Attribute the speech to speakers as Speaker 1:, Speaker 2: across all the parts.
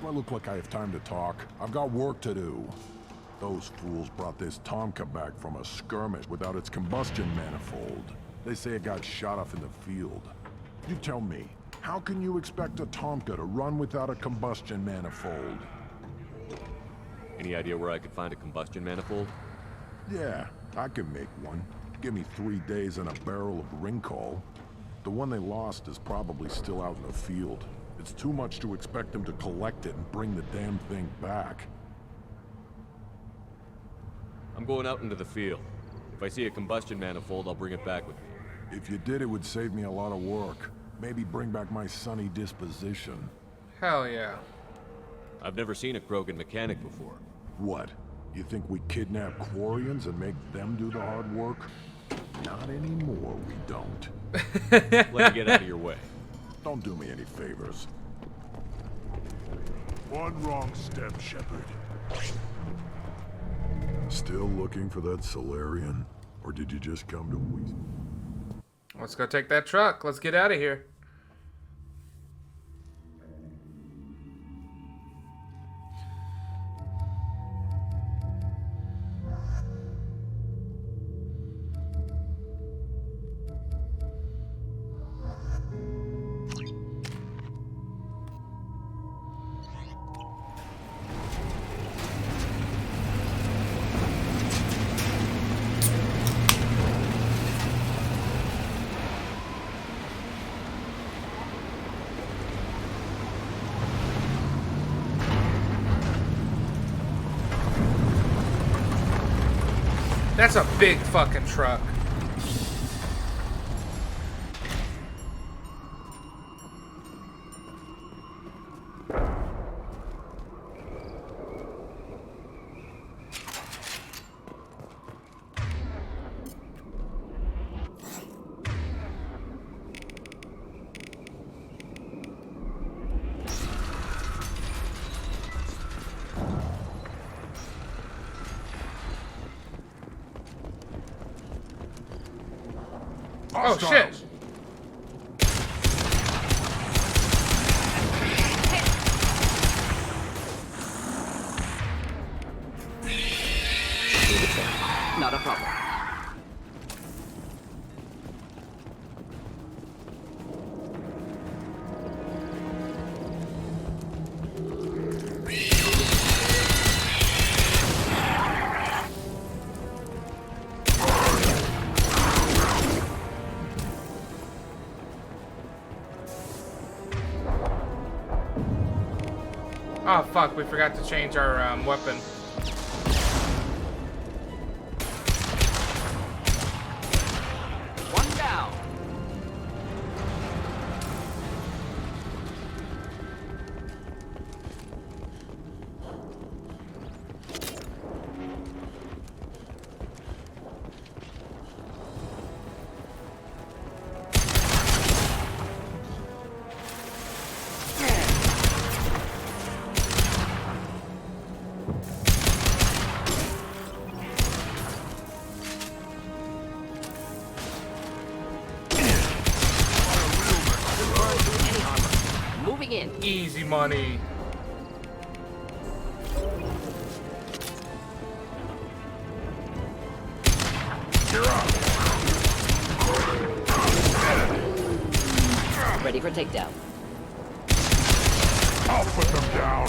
Speaker 1: I look like I have time to talk? I've got work to do. Those fools brought this Tomka back from a skirmish without its combustion manifold. They say it got shot off in the field. You tell me, how can you expect a Tomka to run without a combustion manifold?
Speaker 2: Any idea where I could find a combustion manifold?
Speaker 1: Yeah, I can make one. Give me 3 days and a barrel of Ringcall. The one they lost is probably still out in the field. It's too much to expect them to collect it and bring the damn thing back.
Speaker 2: I'm going out into the field. If I see a combustion manifold, I'll bring it back with me.
Speaker 1: If you did, it would save me a lot of work. Maybe bring back my sunny disposition.
Speaker 3: Hell yeah.
Speaker 2: I've never seen a Krogan mechanic before.
Speaker 1: What? You think we kidnap Quarians and make them do the hard work? Not anymore, we don't.
Speaker 2: Let me get out of your way.
Speaker 1: Don't do me any favors.
Speaker 4: One wrong step, Shepard.
Speaker 1: Still looking for that Solarian? Or did you just come to Weasel?
Speaker 3: Let's go take that truck. Let's get out of here. That's a big fucking truck. Oh shit!
Speaker 5: Not a problem.
Speaker 3: Oh fuck, we forgot to change our weapon.
Speaker 5: One down. Moving in.
Speaker 3: Easy money.
Speaker 5: Ready for takedown.
Speaker 4: I'll put them down.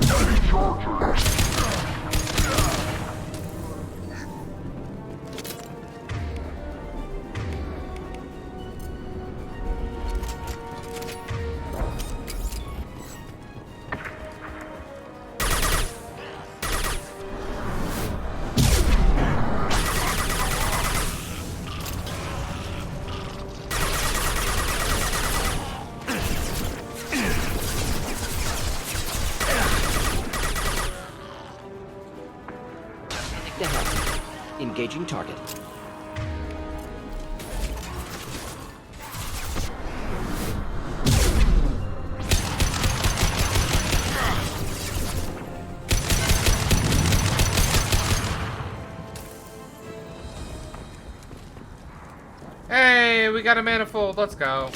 Speaker 4: Enemy chargers.
Speaker 5: Engaging target.
Speaker 3: Hey, we got a manifold. Let's go.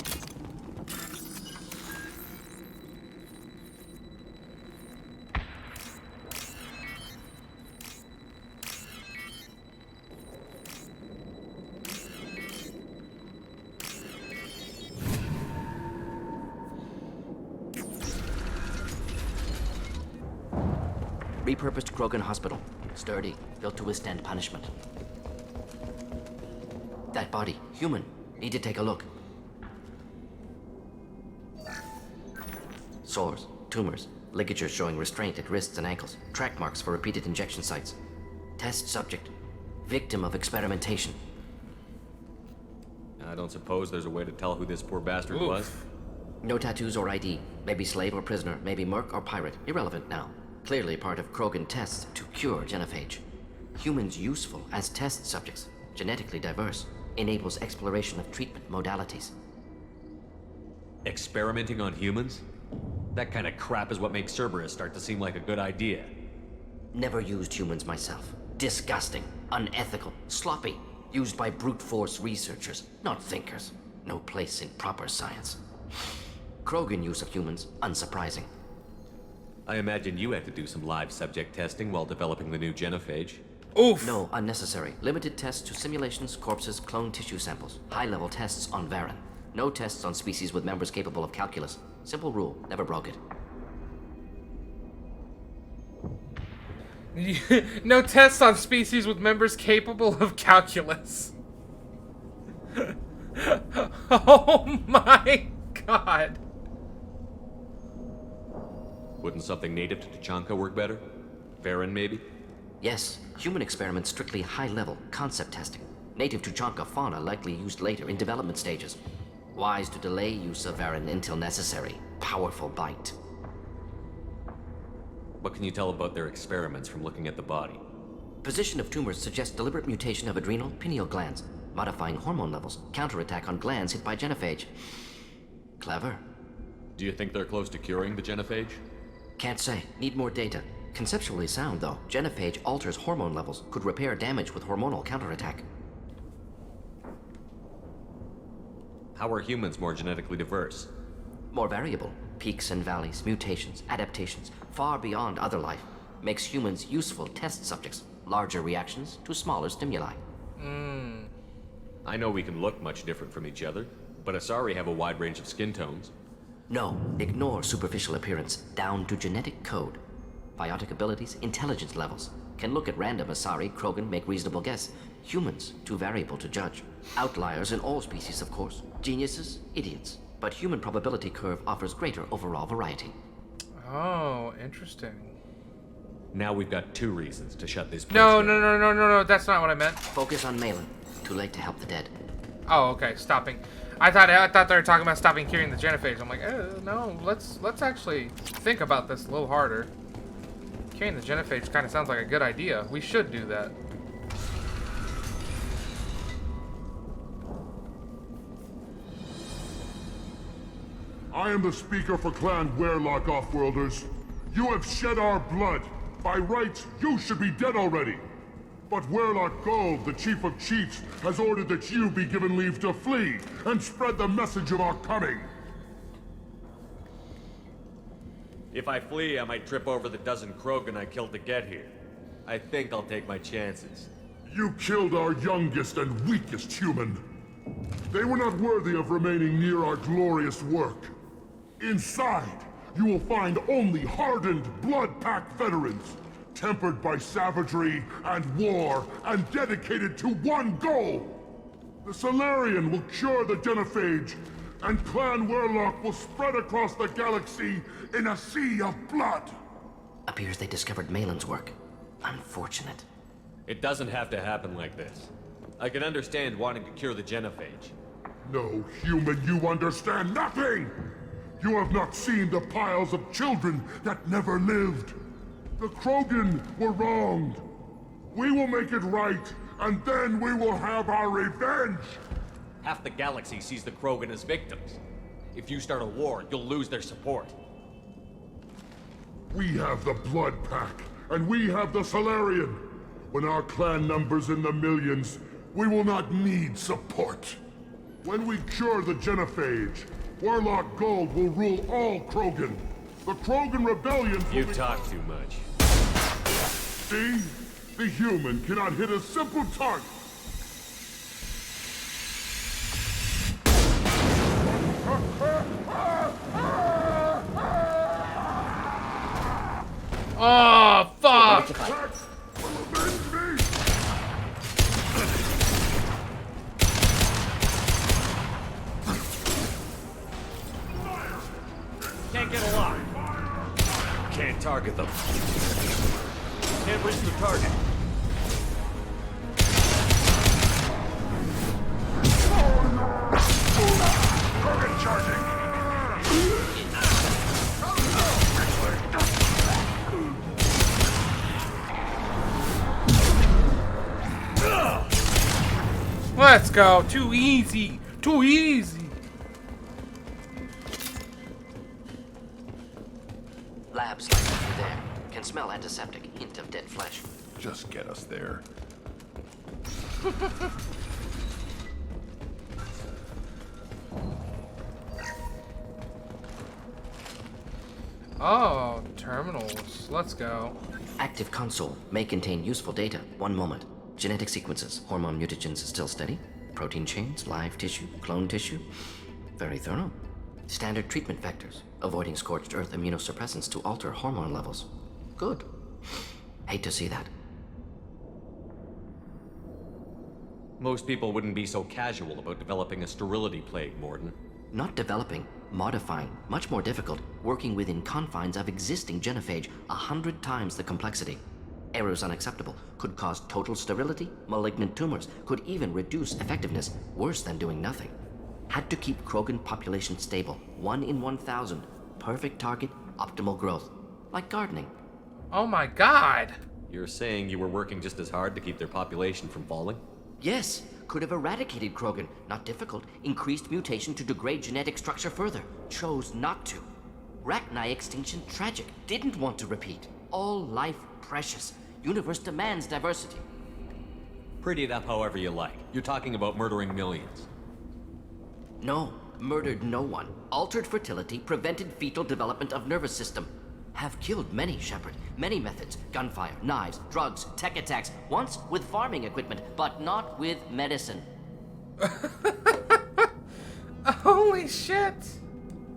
Speaker 5: Repurposed Krogan hospital. Sturdy, built to withstand punishment. That body, human. Need to take a look. Sores, tumors, ligatures showing restraint at wrists and ankles, track marks for repeated injection sites. Test subject, victim of experimentation.
Speaker 2: I don't suppose there's a way to tell who this poor bastard was?
Speaker 5: No tattoos or ID. Maybe slave or prisoner, maybe merc or pirate. Irrelevant now. Clearly part of Krogan tests to cure genophage. Humans useful as test subjects, genetically diverse, enables exploration of treatment modalities.
Speaker 2: Experimenting on humans? That kind of crap is what makes Cerberus start to seem like a good idea.
Speaker 5: Never used humans myself. Disgusting, unethical, sloppy. Used by brute force researchers, not thinkers. No place in proper science. Krogan use of humans, unsurprising.
Speaker 2: I imagine you had to do some live subject testing while developing the new genophage.
Speaker 3: Oof.
Speaker 5: No, unnecessary. Limited tests to simulations, corpses, cloned tissue samples. High-level tests on Varen. No tests on species with members capable of calculus. Simple rule, never broke it.
Speaker 3: No tests on species with members capable of calculus. Oh my god.
Speaker 2: Wouldn't something native to Tachanka work better? Varen, maybe?
Speaker 5: Yes, human experiments strictly high-level, concept testing. Native Tuchanka fauna likely used later in development stages. Wise to delay use of Varen until necessary. Powerful bite.
Speaker 2: What can you tell about their experiments from looking at the body?
Speaker 5: Position of tumors suggests deliberate mutation of adrenal, pineal glands, modifying hormone levels, counterattack on glands hit by genophage. Clever.
Speaker 2: Do you think they're close to curing the genophage?
Speaker 5: Can't say. Need more data. Conceptually sound, though. Genophage alters hormone levels, could repair damage with hormonal counterattack.
Speaker 2: How are humans more genetically diverse?
Speaker 5: More variable. Peaks and valleys, mutations, adaptations, far beyond other life. Makes humans useful test subjects. Larger reactions to smaller stimuli.
Speaker 2: I know we can look much different from each other, but Asari have a wide range of skin tones.
Speaker 5: No, ignore superficial appearance, down to genetic code. Biotic abilities, intelligence levels. Can look at random Asari, Krogan, make reasonable guess. Humans, too variable to judge. Outliers in all species, of course. Geniuses, idiots. But human probability curve offers greater overall variety.
Speaker 3: Oh, interesting.
Speaker 2: Now we've got 2 reasons to shut this place
Speaker 3: No,
Speaker 2: down.
Speaker 3: no, that's not what I meant.
Speaker 5: Focus on Malin. Too late to help the dead.
Speaker 3: Oh, okay, stopping. I thought they were talking about stopping curing the genophage. I'm like, no, let's actually think about this a little harder. Curing the genophage kind of sounds like a good idea. We should do that.
Speaker 4: I am the speaker for Clan Werlock, Offworlders. You have shed our blood. By rights, you should be dead already. But Werlock Gold, the Chief of Chiefs, has ordered that you be given leave to flee and spread the message of our coming.
Speaker 2: If I flee, I might trip over the dozen Krogan I killed to get here. I think I'll take my chances.
Speaker 4: You killed our youngest and weakest human. They were not worthy of remaining near our glorious work. Inside, you will find only hardened, blood-packed veterans, tempered by savagery and war, and dedicated to one goal. The Solarian will cure the genophage, and Clan Werlock will spread across the galaxy in a sea of blood.
Speaker 5: Appears they discovered Malin's work. Unfortunate.
Speaker 2: It doesn't have to happen like this. I can understand wanting to cure the genophage.
Speaker 4: No, human, you understand nothing! You have not seen the piles of children that never lived. The Krogan were wronged. We will make it right, and then we will have our revenge!
Speaker 2: Half the galaxy sees the Krogan as victims. If you start a war, you'll lose their support.
Speaker 4: We have the Blood Pack, and we have the Solarian. When our clan numbers in the millions, we will not need support. When we cure the genophage, Warlock Gold will rule all Krogan. The Krogan rebellion
Speaker 2: You talk too much.
Speaker 4: See? The human cannot hit a simple target.
Speaker 3: Oh, fuck!
Speaker 2: Can't get a lock. Can't target them. Can't reach the target.
Speaker 4: Target charging!
Speaker 3: Let's go. Too easy. Too easy.
Speaker 5: Labs like through there. Can smell antiseptic. Hint of dead flesh.
Speaker 1: Just get us there.
Speaker 3: Oh, terminals. Let's go.
Speaker 5: Active console may contain useful data. One moment. Genetic sequences. Hormone mutagens still steady. Protein chains, live tissue, clone tissue. Very thorough. Standard treatment vectors. Avoiding scorched earth immunosuppressants to alter hormone levels. Good. Hate to see that.
Speaker 2: Most people wouldn't be so casual about developing a sterility plague, Mordin.
Speaker 5: Not developing, modifying, much more difficult, working within confines of existing genophage, 100 times the complexity. Errors unacceptable, could cause total sterility, malignant tumors, could even reduce effectiveness, worse than doing nothing. Had to keep Krogan population stable, 1 in 1,000. Perfect target, optimal growth. Like gardening.
Speaker 3: Oh my god.
Speaker 2: You're saying you were working just as hard to keep their population from falling?
Speaker 5: Yes, could have eradicated Krogan. Not difficult. Increased mutation to degrade genetic structure further. Chose not to. Rachni extinction tragic. Didn't want to repeat. All life precious. Universe demands diversity.
Speaker 2: Pretty it up however you like. You're talking about murdering millions.
Speaker 5: No, murdered no one. Altered fertility, prevented fetal development of nervous system. Have killed many, Shepard. Many methods. Gunfire, knives, drugs, tech attacks. Once with farming equipment, but not with medicine.
Speaker 3: Holy shit.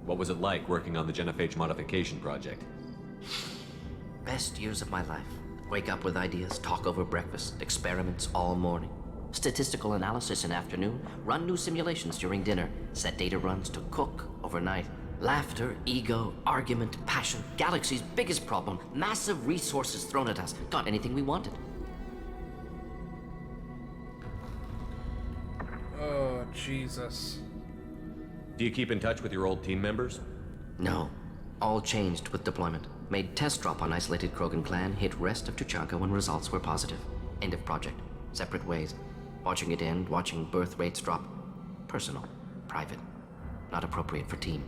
Speaker 2: What was it like working on the genophage modification project?
Speaker 5: Best years of my life. Wake up with ideas, talk over breakfast, experiments all morning. Statistical analysis in afternoon, run new simulations during dinner, set data runs to cook overnight. Laughter, ego, argument, passion, galaxy's biggest problem, massive resources thrown at us. Got anything we wanted.
Speaker 3: Oh, Jesus.
Speaker 2: Do you keep in touch with your old team members?
Speaker 5: No. All changed with deployment. Made test drop on isolated Krogan clan, hit rest of Tuchanka when results were positive. End of project. Separate ways. Watching it end, watching birth rates drop. Personal. Private. Not appropriate for team.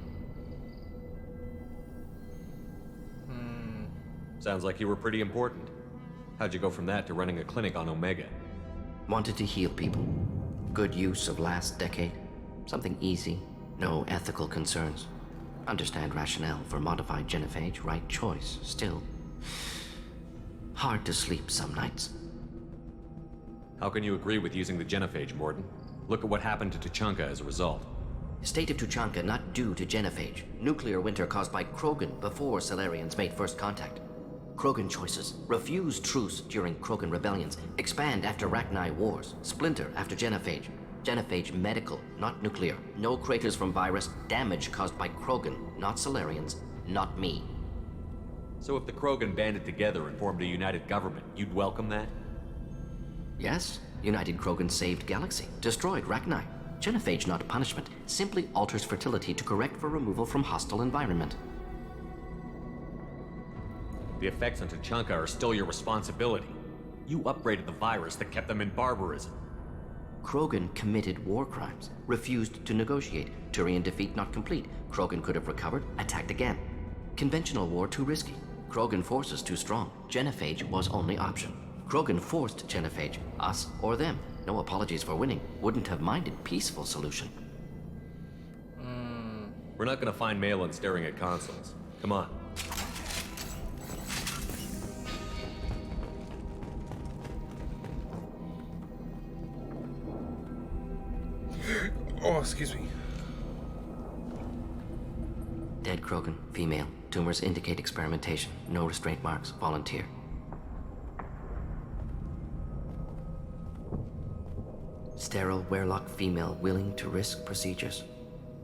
Speaker 2: Sounds like you were pretty important. How'd you go from that to running a clinic on Omega?
Speaker 5: Wanted to heal people. Good use of last decade. Something easy. No ethical concerns. Understand rationale for modified genophage, right choice. Still, hard to sleep some nights.
Speaker 2: How can you agree with using the genophage, Mordin? Look at what happened to Tuchanka as a result.
Speaker 5: State of Tuchanka not due to genophage. Nuclear winter caused by Krogan before Salarians made first contact. Krogan choices. Refuse truce during Krogan rebellions. Expand after Rachni wars. Splinter after genophage. Genophage medical, not nuclear. No craters from virus. Damage caused by Krogan, not Salarians, not me.
Speaker 2: So if the Krogan banded together and formed a united government, you'd welcome that?
Speaker 5: Yes, United Krogan saved Galaxy. Destroyed Rachni. Genophage not punishment. Simply alters fertility to correct for removal from hostile environment.
Speaker 2: The effects on Tuchanka are still your responsibility. You upgraded the virus that kept them in barbarism.
Speaker 5: Krogan committed war crimes, refused to negotiate. Turian defeat not complete. Krogan could have recovered, attacked again. Conventional war too risky. Krogan forces too strong. Genophage was only option. Krogan forced genophage, us or them. No apologies for winning. Wouldn't have minded peaceful solution.
Speaker 2: We're not gonna find Malin staring at consoles. Come on.
Speaker 3: Oh, excuse me.
Speaker 5: Dead Krogan, female. Tumors indicate experimentation. No restraint marks. Volunteer. Sterile Werelock female willing to risk procedures.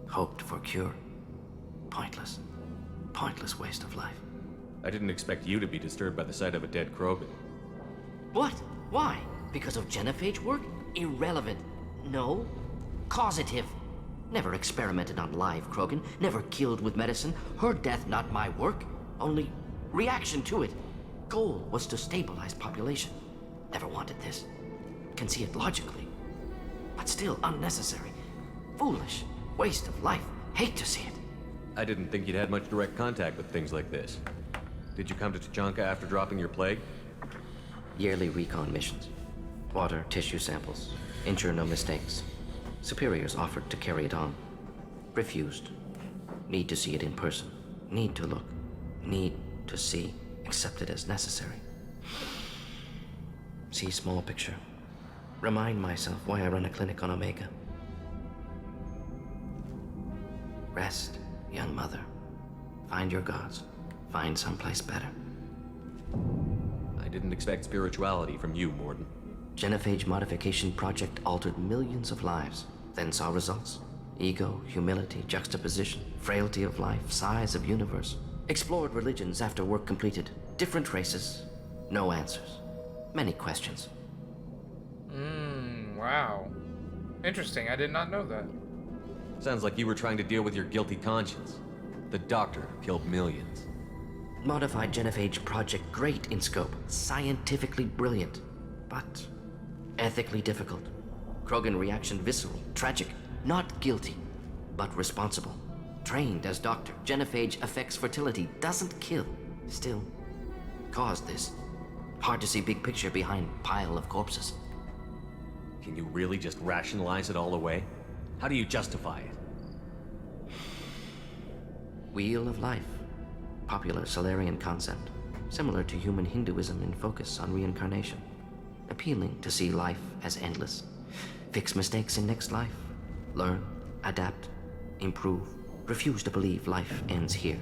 Speaker 5: Hoped for cure. Pointless. Pointless waste of life.
Speaker 2: I didn't expect you to be disturbed by the sight of a dead Krogan.
Speaker 5: What? Why? Because of genophage work? Irrelevant. No. Causative. Never experimented on live Krogan. Never killed with medicine. Her death not my work. Only reaction to it. Goal was to stabilize population. Never wanted this. Can see it logically. But still unnecessary. Foolish. Waste of life. Hate to see it.
Speaker 2: I didn't think you'd had much direct contact with things like this. Did you come to Tuchanka after dropping your plague?
Speaker 5: Yearly recon missions. Water, tissue samples. Ensure no mistakes. Superiors offered to carry it on. Refused. Need to see it in person. Need to look. Need to see. Accept it as necessary. See small picture. Remind myself why I run a clinic on Omega. Rest, young mother. Find your gods. Find someplace better.
Speaker 2: I didn't expect spirituality from you, Mordin.
Speaker 5: Genophage modification project altered millions of lives, then saw results. Ego, humility, juxtaposition, frailty of life, size of universe. Explored religions after work completed. Different races. No answers. Many questions.
Speaker 3: Wow. Interesting, I did not know that.
Speaker 2: Sounds like you were trying to deal with your guilty conscience. The doctor killed millions.
Speaker 5: Modified genophage project great in scope. Scientifically brilliant. But ethically difficult. Krogan reaction visceral, tragic. Not guilty, but responsible. Trained as doctor. Genophage affects fertility, doesn't kill. Still, caused this. Hard to see big picture behind pile of corpses.
Speaker 2: Can you really just rationalize it all away? How do you justify it?
Speaker 5: Wheel of life. Popular Solarian concept. Similar to human Hinduism in focus on reincarnation. Appealing to see life as endless. Fix mistakes in next life. Learn, adapt, improve. Refuse to believe life ends here.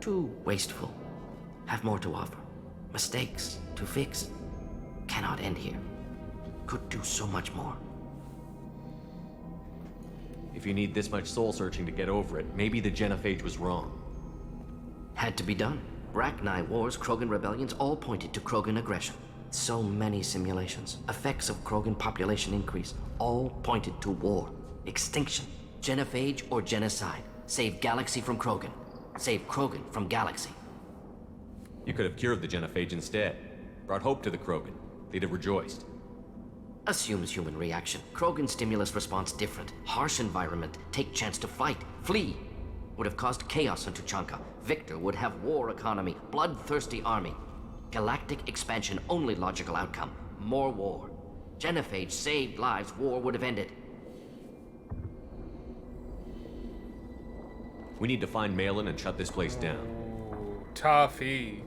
Speaker 5: Too wasteful. Have more to offer. Mistakes to fix. Cannot end here. Could do so much more.
Speaker 2: If you need this much soul searching to get over it, maybe the genophage was wrong.
Speaker 5: Had to be done. Rachni wars, Krogan rebellions, all pointed to Krogan aggression. So many simulations. Effects of Krogan population increase, all pointed to war. Extinction. Genophage or genocide. Save galaxy from Krogan. Save Krogan from galaxy.
Speaker 2: You could have cured the genophage instead. Brought hope to the Krogan. They'd have rejoiced.
Speaker 5: Assumes human reaction. Krogan stimulus response different. Harsh environment. Take chance to fight. Flee. Would have caused chaos in Tuchanka. Victor would have war economy. Bloodthirsty army. Galactic expansion only logical outcome. More war. Genophage saved lives. War would have ended.
Speaker 2: We need to find Malin and shut this place down.
Speaker 3: Ooh, toughy.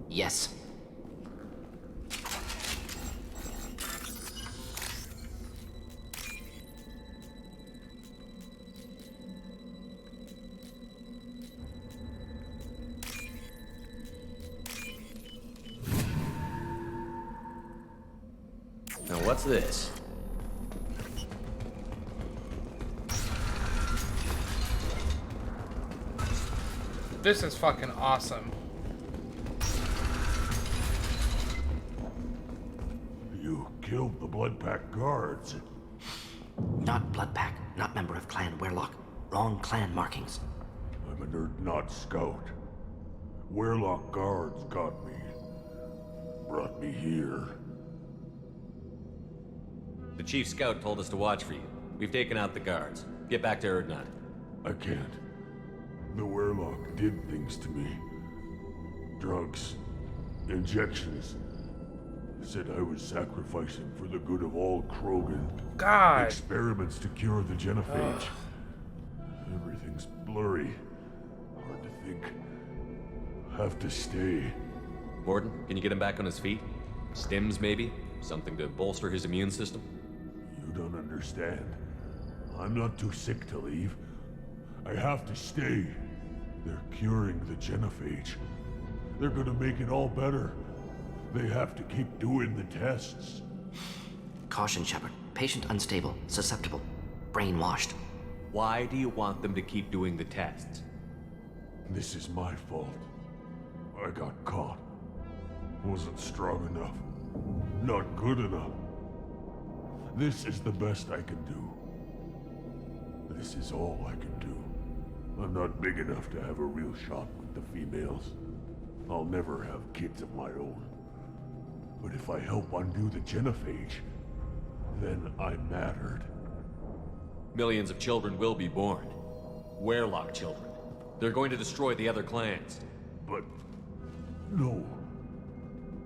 Speaker 5: Yes.
Speaker 2: Now what's this?
Speaker 3: This is fucking awesome.
Speaker 4: You killed the Blood Pack guards.
Speaker 5: Not Blood Pack. Not member of Clan Werelock. Wrong clan markings.
Speaker 4: I'm a nerd, not scout. Werelock guards got me. Brought me here.
Speaker 2: The chief scout told us to watch for you. We've taken out the guards. Get back to Erdnut.
Speaker 4: I can't. The Werelock did things to me. Drugs. Injections. Said I was sacrificing for the good of all Krogan.
Speaker 3: God.
Speaker 4: Experiments to cure the genophage. Everything's blurry. Hard to think. Have to stay.
Speaker 2: Mordin, can you get him back on his feet? Stims, maybe? Something to bolster his immune system?
Speaker 4: You don't understand. I'm not too sick to leave. I have to stay. They're curing the genophage. They're gonna make it all better. They have to keep doing the tests.
Speaker 5: Caution, Shepard. Patient unstable, susceptible, brainwashed.
Speaker 2: Why do you want them to keep doing the tests?
Speaker 4: This is my fault. I got caught. Wasn't strong enough. Not good enough. This is the best I can do. This is all I can do. I'm not big enough to have a real shot with the females. I'll never have kids of my own. But if I help undo the genophage, then I mattered.
Speaker 2: Millions of children will be born. Werelock children. They're going to destroy the other clans.
Speaker 4: But... no.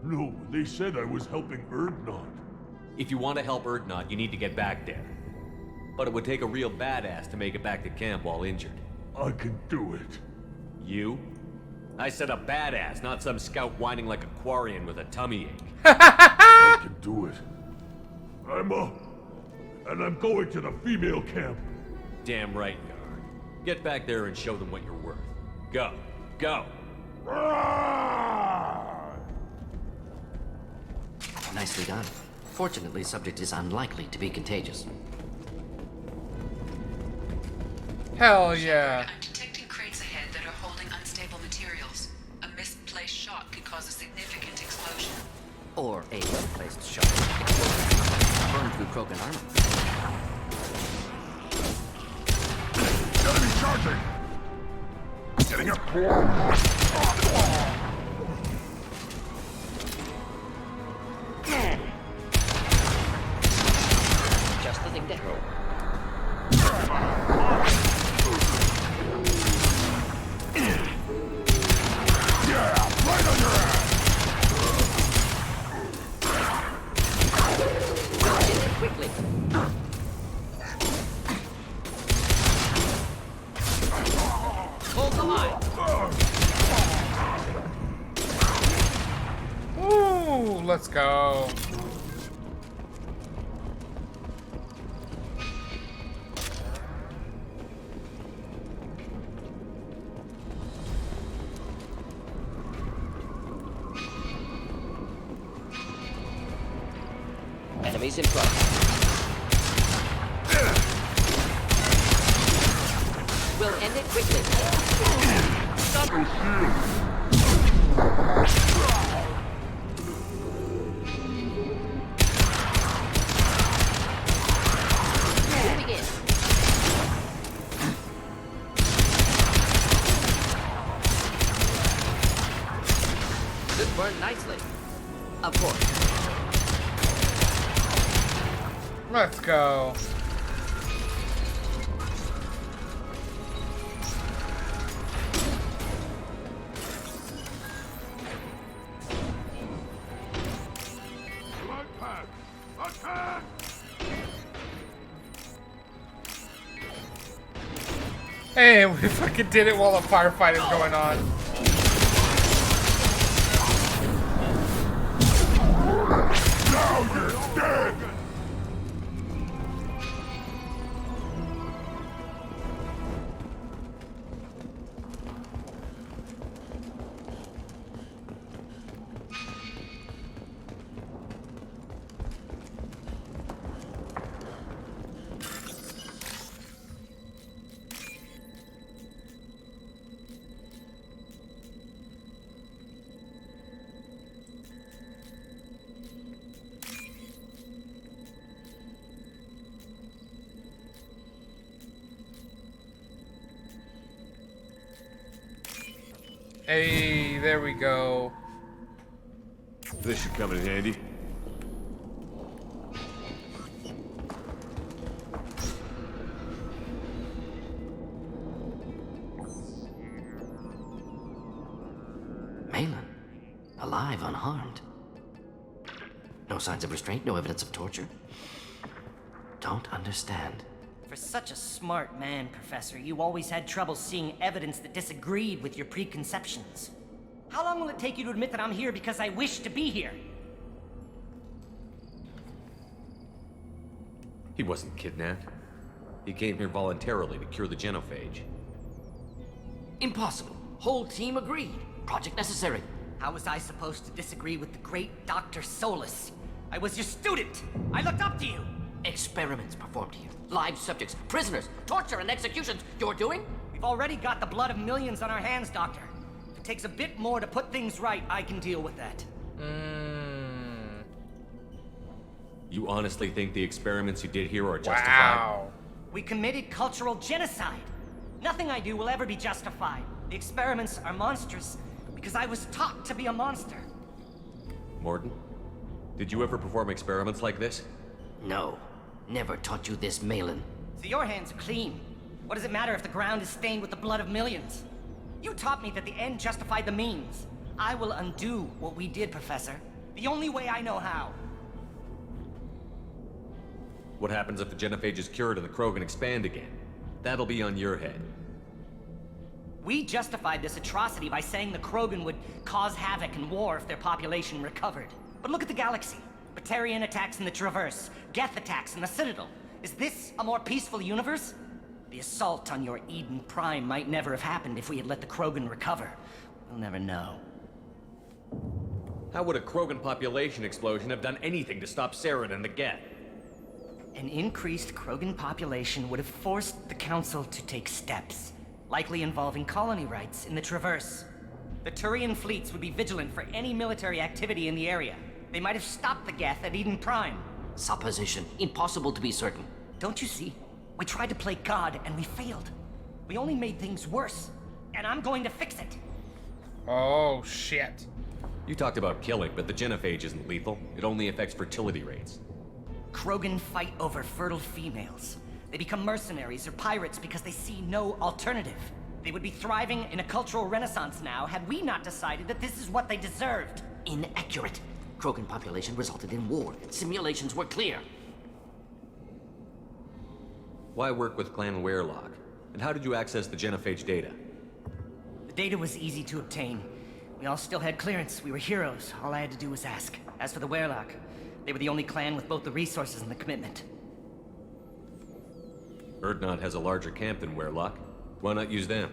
Speaker 4: No, they said I was helping Erdnot.
Speaker 2: If you want to help Erdnot, you need to get back there. But it would take a real badass to make it back to camp while injured.
Speaker 4: I can do it.
Speaker 2: You? I said a badass, not some scout whining like a Quarian with a tummy ache.
Speaker 4: I can do it. I'm up. And I'm going to the female camp.
Speaker 2: Damn right you are. Get back there and show them what you're worth. Go. Go.
Speaker 5: Nicely done. Fortunately, subject is unlikely to be contagious.
Speaker 3: Hell yeah.
Speaker 6: I'm detecting crates ahead that are holding unstable materials. A misplaced shot could cause a significant explosion.
Speaker 5: Or a well-placed shot. Burn through Krogan armor.
Speaker 1: Enemy charging! Getting up!
Speaker 5: Just the thing to help.
Speaker 1: Yeah, right on your ass!
Speaker 5: Quickly. Hold the line.
Speaker 3: Ooh, let's go.
Speaker 5: Enemies in front. We'll end it quickly. Stop. Moving in. This burned nicely. Of course.
Speaker 3: Let's go.
Speaker 4: Light pad! Attack!
Speaker 3: Hey, we fucking did it while a firefight is going on.
Speaker 1: Now you're dead!
Speaker 3: Hey, there we go.
Speaker 2: This should come in handy.
Speaker 5: Malin, alive, unharmed. No signs of restraint, no evidence of torture. Don't understand.
Speaker 7: For such a smart man, Professor, you always had trouble seeing evidence that disagreed with your preconceptions. How long will it take you to admit that I'm here because I wish to be here?
Speaker 2: He wasn't kidnapped. He came here voluntarily to cure the genophage.
Speaker 5: Impossible. Whole team agreed. Project necessary.
Speaker 7: How was I supposed to disagree with the great Dr. Solus? I was your student. I looked up to you.
Speaker 5: Experiments performed here. Live subjects, prisoners, torture and executions. You're doing?
Speaker 7: We've already got the blood of millions on our hands, Doctor. If it takes a bit more to put things right, I can deal with that.
Speaker 2: You honestly think the experiments you did here are justified?
Speaker 3: Wow.
Speaker 7: We committed cultural genocide. Nothing I do will ever be justified. The experiments are monstrous because I was taught to be a monster.
Speaker 2: Mordin, did you ever perform experiments like this?
Speaker 5: No. Never taught you this, Malin.
Speaker 7: So your hands are clean. What does it matter if the ground is stained with the blood of millions? You taught me that the end justified the means. I will undo what we did, Professor. The only way I know how.
Speaker 2: What happens if the genophage is cured and the Krogan expand again? That'll be on your head.
Speaker 7: We justified this atrocity by saying the Krogan would cause havoc and war if their population recovered. But look at the galaxy. Batarian attacks in the Traverse, Geth attacks in the Citadel. Is this a more peaceful universe? The assault on your Eden Prime might never have happened if we had let the Krogan recover. We'll never know.
Speaker 2: How would a Krogan population explosion have done anything to stop Saren and the Geth?
Speaker 7: An increased Krogan population would have forced the Council to take steps, likely involving colony rights in the Traverse. The Turian fleets would be vigilant for any military activity in the area. They might have stopped the Geth at Eden Prime.
Speaker 5: Supposition. Impossible to be certain.
Speaker 7: Don't you see? We tried to play God and we failed. We only made things worse. And I'm going to fix it.
Speaker 3: Oh, shit.
Speaker 2: You talked about killing, but the genophage isn't lethal. It only affects fertility rates.
Speaker 7: Krogan fight over fertile females. They become mercenaries or pirates because they see no alternative. They would be thriving in a cultural renaissance now had we not decided that this is what they deserved.
Speaker 5: Inaccurate. Krogan population resulted in war. Simulations were clear.
Speaker 2: Why work with Clan Weirlock? And how did you access the genophage data?
Speaker 7: The data was easy to obtain. We all still had clearance. We were heroes. All I had to do was ask. As for the Weirlock, they were the only clan with both the resources and the commitment.
Speaker 2: Urdnot has a larger camp than Weirlock. Why not use them?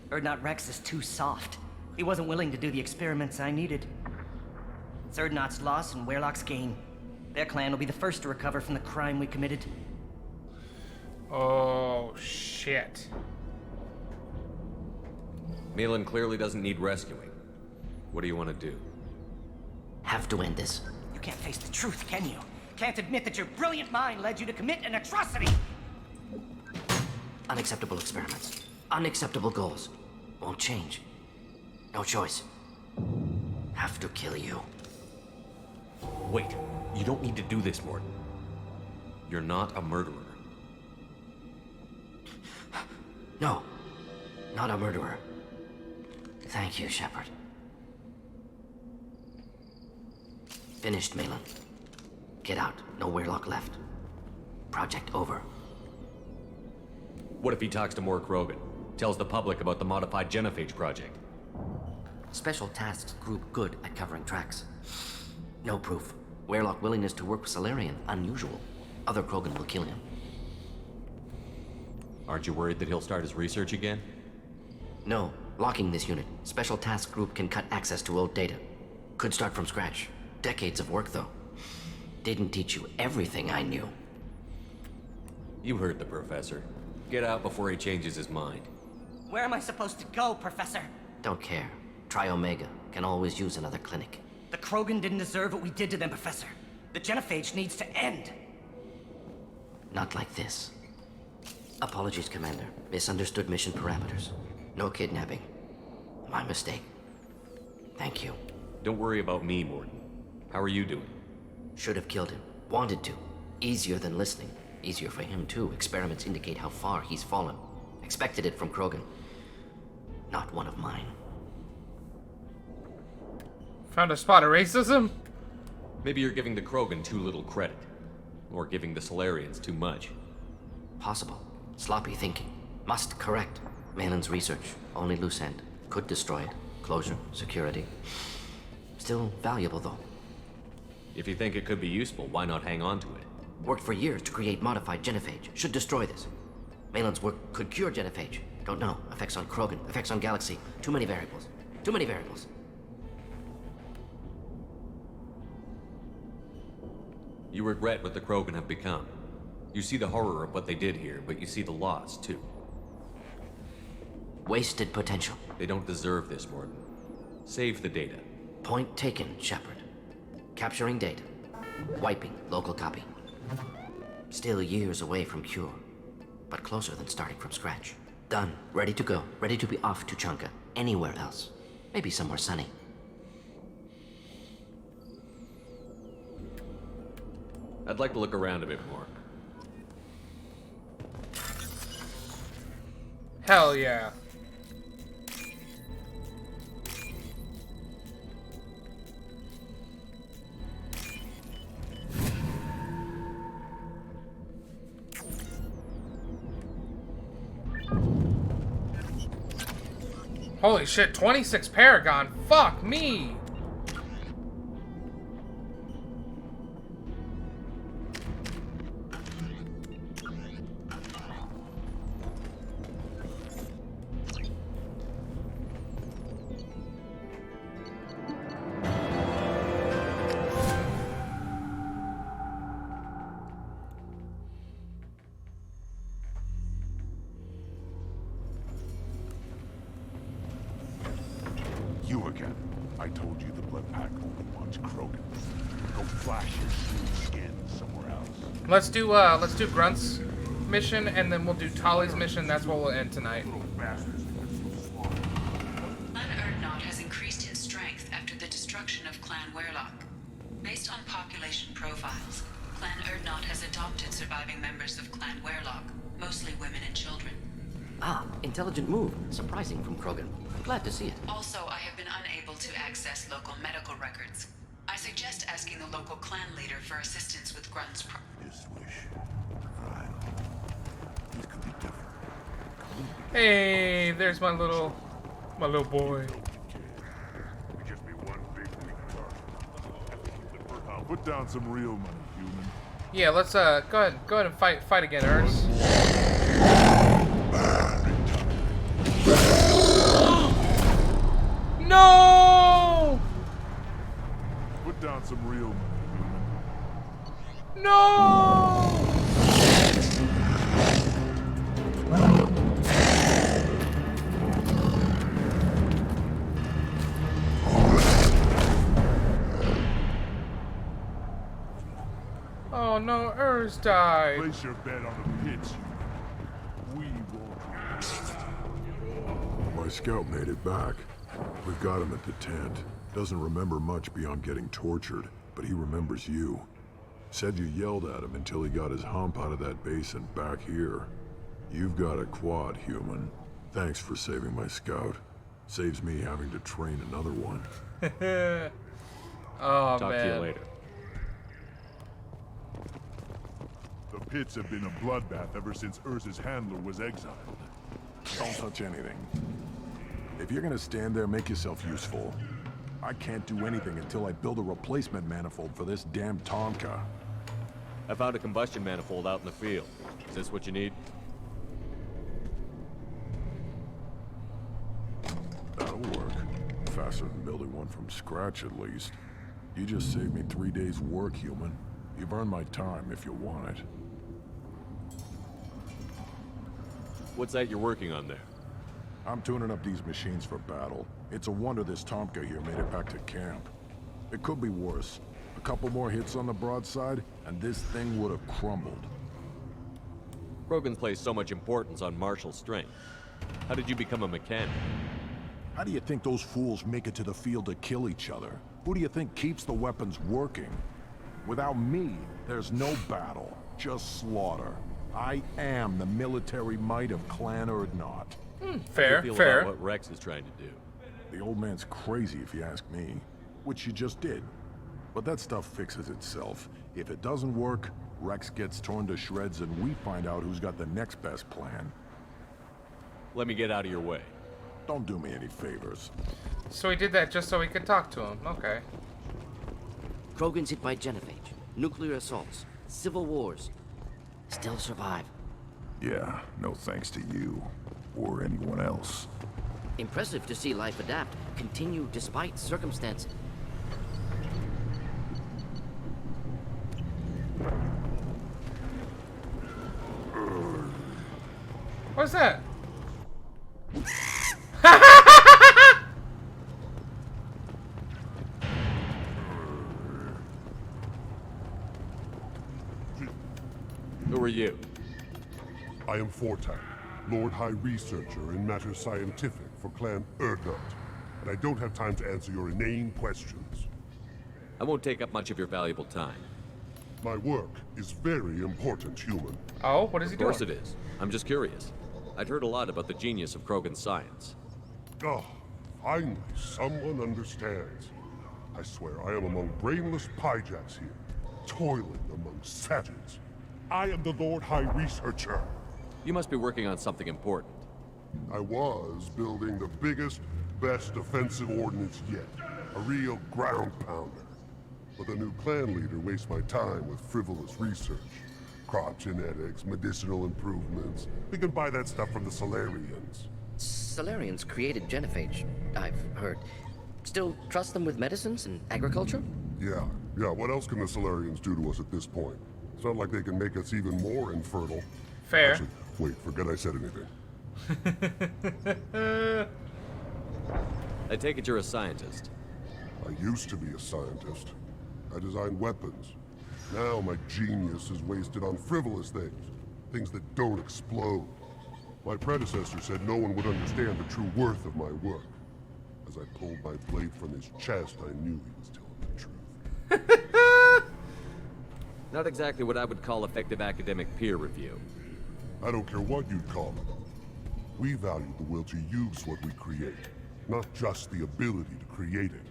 Speaker 7: Urdnot Rex is too soft. He wasn't willing to do the experiments I needed. It's Urdnot's loss and Weirlock's gain. Their clan will be the first to recover from the crime we committed.
Speaker 3: Oh, shit.
Speaker 2: Malin clearly doesn't need rescuing. What do you want to do?
Speaker 5: Have to end this.
Speaker 7: You can't face the truth, can you? Can't admit that your brilliant mind led you to commit an atrocity!
Speaker 5: Unacceptable experiments. Unacceptable goals. Won't change. No choice. Have to kill you.
Speaker 2: Wait, you don't need to do this, Mordin. You're not a murderer.
Speaker 5: No. Not a murderer. Thank you, Shepard. Finished, Malin. Get out. No Weirlock left. Project over.
Speaker 2: What if he talks to more Krogan? Tells the public about the modified genophage project?
Speaker 5: Special tasks group good at covering tracks. No proof. Weirlock willingness to work with Salarian, unusual. Other Krogan will kill him.
Speaker 2: Aren't you worried that he'll start his research again?
Speaker 5: No. Locking this unit. Special task group can cut access to old data. Could start from scratch. Decades of work, though. Didn't teach you everything I knew.
Speaker 2: You heard the professor. Get out before he changes his mind.
Speaker 7: Where am I supposed to go, Professor?
Speaker 5: Don't care. Try Omega. Can always use another clinic.
Speaker 7: The Krogan didn't deserve what we did to them, Professor. The genophage needs to end.
Speaker 5: Not like this. Apologies, Commander. Misunderstood mission parameters. No kidnapping. My mistake. Thank you.
Speaker 2: Don't worry about me, Mordin. How are you doing?
Speaker 5: Should have killed him. Wanted to. Easier than listening. Easier for him, too. Experiments indicate how far he's fallen. Expected it from Krogan. Not one of mine.
Speaker 3: Found a spot of racism?
Speaker 2: Maybe you're giving the Krogan too little credit. Or giving the Solarians too much.
Speaker 5: Possible. Sloppy thinking. Must correct. Malin's research. Only loose end. Could destroy it. Closure. Security. Still valuable, though.
Speaker 2: If you think it could be useful, why not hang on to it?
Speaker 5: Worked for years to create modified genophage. Should destroy this. Malin's work could cure genophage. Don't know. Effects on Krogan, effects on Galaxy. Too many variables. Too many variables.
Speaker 2: You regret what the Krogan have become. You see the horror of what they did here, but you see the loss, too.
Speaker 5: Wasted potential.
Speaker 2: They don't deserve this, Mordin. Save the data.
Speaker 5: Point taken, Shepard. Capturing data. Wiping local copy. Still years away from cure, but closer than starting from scratch. Done. Ready to go. Ready to be off to Chanka. Anywhere else. Maybe somewhere sunny.
Speaker 2: I'd like to look around a bit more.
Speaker 3: Hell yeah. Holy shit, 26 Paragon. Fuck me.
Speaker 1: You again. I told you the blood pack only wants Krogan. Go flash your shoe skin somewhere else.
Speaker 3: Let's do Grunt's mission, and then we'll do Tali's mission. That's what we'll end tonight.
Speaker 6: Clan Erdnot has increased in strength after the destruction of Clan Werlock. Based on population profiles, Clan Erdnot has adopted surviving members of Clan Werlock, mostly women and children.
Speaker 5: Ah, intelligent move. Surprising from Krogan. Glad to see it.
Speaker 6: Also, I have been unable to access local medical records. I suggest asking the local clan leader for assistance with Grunt's
Speaker 1: This wish. Right. This could be different.
Speaker 3: Hey, there's my little boy.
Speaker 4: Just be one big weak target. I'll put down some real money, human.
Speaker 3: Yeah, let's go ahead and fight again, Urs. No!
Speaker 4: Put down some real money, human.
Speaker 3: No! Oh no, Urs died.
Speaker 4: Place your bet on the pitch. We won't.
Speaker 1: My scout made it back. We've got him at the tent. Doesn't remember much beyond getting tortured, but he remembers you. Said you yelled at him until he got his hump out of that basin back here. You've got a quad, human. Thanks for saving my scout. Saves me having to train another one.
Speaker 3: Oh,
Speaker 2: Talk
Speaker 3: man.
Speaker 2: to you later.
Speaker 4: The pits have been a bloodbath ever since Urza's handler was exiled.
Speaker 1: Don't touch anything. If you're gonna stand there, make yourself useful. I can't do anything until I build a replacement manifold for this damn Tonka.
Speaker 2: I found a combustion manifold out in the field. Is this what you need?
Speaker 1: That'll work. Faster than building one from scratch, at least. You just saved me 3 days' work, human. You've earned my time if you want it.
Speaker 2: What's that you're working on there?
Speaker 1: I'm tuning up these machines for battle. It's a wonder this Tomka here made it back to camp. It could be worse. A couple more hits on the broadside, and this thing would have crumbled.
Speaker 2: Krogan place so much importance on martial strength. How did you become a mechanic?
Speaker 1: How do you think those fools make it to the field to kill each other? Who do you think keeps the weapons working? Without me, there's no battle, just slaughter. I am the military might of Clan Erdnot.
Speaker 3: Fair,
Speaker 2: I feel
Speaker 3: fair.
Speaker 2: about what Rex is trying to do.
Speaker 1: The old man's crazy if you ask me, which you just did. But that stuff fixes itself. If it doesn't work, Rex gets torn to shreds and we find out who's got the next best plan.
Speaker 2: Let me get out of your way.
Speaker 1: Don't do me any favors.
Speaker 3: So he did that just so we could talk to him. Okay.
Speaker 5: Krogans hit by genophage, nuclear assaults, civil wars. Still survive.
Speaker 1: Yeah, no thanks to you. Or anyone else.
Speaker 5: Impressive to see life adapt, continue despite circumstances.
Speaker 3: What's that?
Speaker 2: Who are you?
Speaker 4: I am Fortak, Lord High Researcher in matters scientific for Clan Erdnot, and I don't have time to answer your inane questions.
Speaker 2: I won't take up much of your valuable time.
Speaker 4: My work is very important, human.
Speaker 3: Oh, what is he
Speaker 2: Of
Speaker 3: doing?
Speaker 2: course it is. I'm just curious. I'd heard a lot about the genius of Krogan science.
Speaker 4: Oh, finally, someone understands. I swear I am among brainless pyjacks here, toiling among savages. I am the Lord High Researcher.
Speaker 2: You must be working on something important.
Speaker 4: I was building the biggest, best defensive ordnance yet. A real ground pounder. But the new clan leader wastes my time with frivolous research. Crop genetics, medicinal improvements. We can buy that stuff from the Solarians.
Speaker 5: Solarians created genophage, I've heard. Still trust them with medicines and agriculture?
Speaker 4: Yeah. What else can the Solarians do to us at this point? It's not like they can make us even more infertile.
Speaker 3: Fair.
Speaker 4: Actually, wait, forget I said anything.
Speaker 2: I take it you're a scientist.
Speaker 4: I used to be a scientist. I designed weapons. Now my genius is wasted on frivolous things. Things that don't explode. My predecessor said no one would understand the true worth of my work. As I pulled my blade from his chest, I knew he was telling the truth.
Speaker 2: Not exactly what I would call effective academic peer review.
Speaker 4: I don't care what you'd call it. We value the will to use what we create, not just the ability to create it.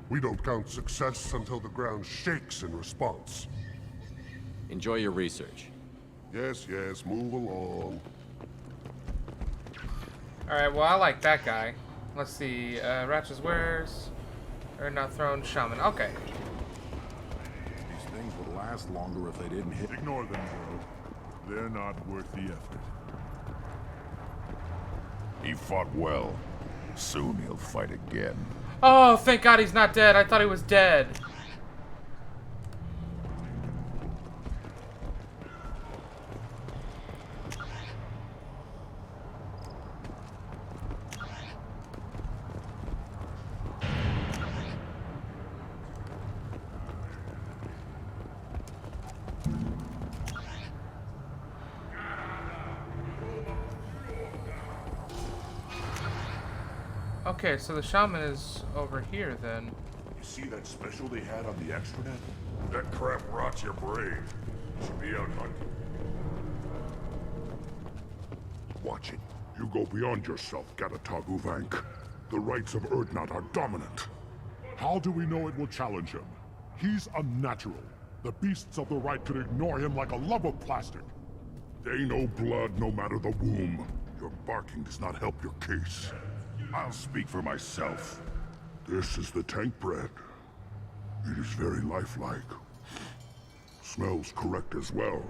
Speaker 4: We don't count success until the ground shakes in response.
Speaker 2: Enjoy your research.
Speaker 4: Yes, move along.
Speaker 3: Alright, well, I like that guy. Let's see. Ratchet's wares. Erdnot Throne Shaman. Okay.
Speaker 1: These things would last longer if they didn't hit.
Speaker 4: Ignore them, bro. They're not worth the effort.
Speaker 1: He fought well. Soon he'll fight again.
Speaker 3: Oh, thank God he's not dead. I thought he was dead. Okay, so the shaman is over here then.
Speaker 4: You see that special they had on the extranet? That crap rots your brain. Should be out hunting. Watch it. You go beyond yourself, Gatataguvank. The rights of Erdnot are dominant. How do we know it will challenge him? He's unnatural. The beasts of the right could ignore him like a lump of plastic. They know blood no matter the womb. Your barking does not help your case. I'll speak for myself. This is the tank bread. It is very lifelike. Smells correct as well.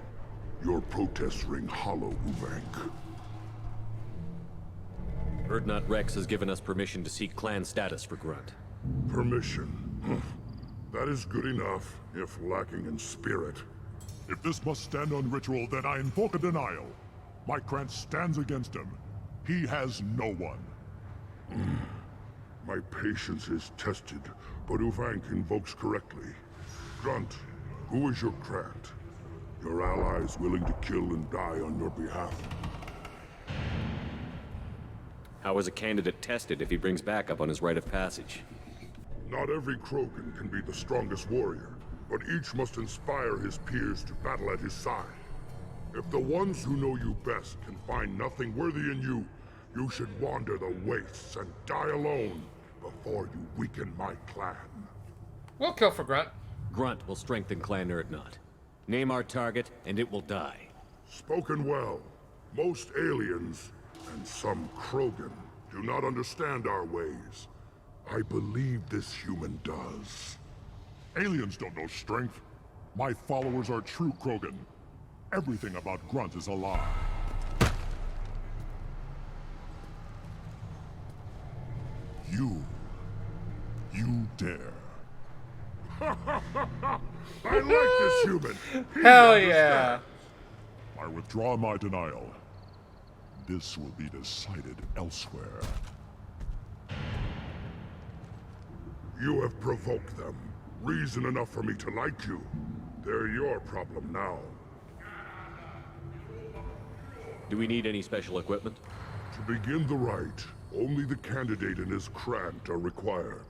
Speaker 4: Your protests ring hollow, Uvank.
Speaker 2: Erdnot Rex has given us permission to seek clan status for Grunt.
Speaker 4: Permission. That is good enough, if lacking in spirit. If this must stand on ritual, then I invoke a denial. My clan stands against him. He has no one. My patience is tested, but Uvank invokes correctly. Grunt, who is your Grant? Your allies willing to kill and die on your behalf?
Speaker 2: How is a candidate tested if he brings backup on his rite of passage?
Speaker 4: Not every Krogan can be the strongest warrior, but each must inspire his peers to battle at his side. If the ones who know you best can find nothing worthy in you, you should wander the wastes and die alone before you weaken my clan.
Speaker 3: We'll kill for Grunt.
Speaker 2: Grunt will strengthen Clan Erdnot. Name our target, and it will die.
Speaker 4: Spoken well. Most aliens, and some Krogan, do not understand our ways. I believe this human does. Aliens don't know strength. My followers are true Krogan. Everything about Grunt is a lie. I like this human. He
Speaker 3: Hell yeah.
Speaker 4: understands. I withdraw my denial. This will be decided elsewhere. You have provoked them. Reason enough for me to like you. They're your problem now.
Speaker 2: Do we need any special equipment?
Speaker 4: To begin the rite, only the candidate and his Krant are required.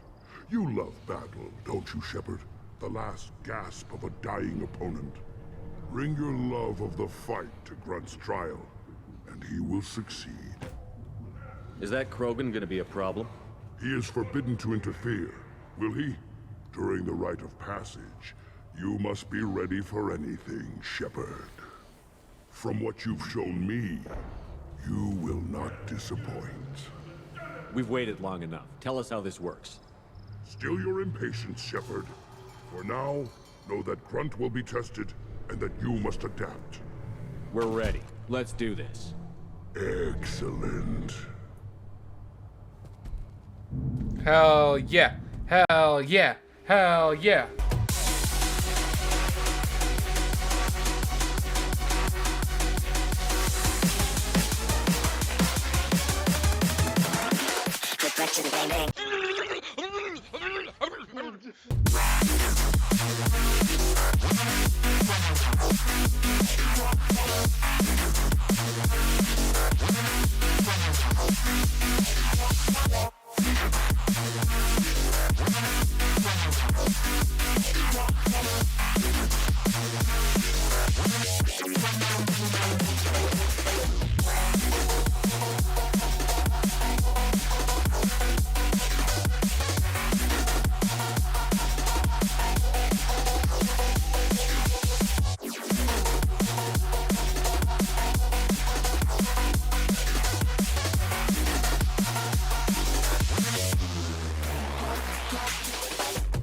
Speaker 4: You love battle, don't you, Shepard? The last gasp of a dying opponent. Bring your love of the fight to Grunt's trial, and he will succeed.
Speaker 2: Is that Krogan gonna be a problem?
Speaker 4: He is forbidden to interfere, will he? During the rite of passage, you must be ready for anything, Shepard. From what you've shown me, you will not disappoint.
Speaker 2: We've waited long enough. Tell us how this works.
Speaker 4: Still your impatience, Shepard. For now, know that Grunt will be tested, and that you must adapt.
Speaker 2: We're ready. Let's do this.
Speaker 4: Excellent.
Speaker 3: Hell yeah. Hell yeah. Hell yeah.
Speaker 8: Get back to the game,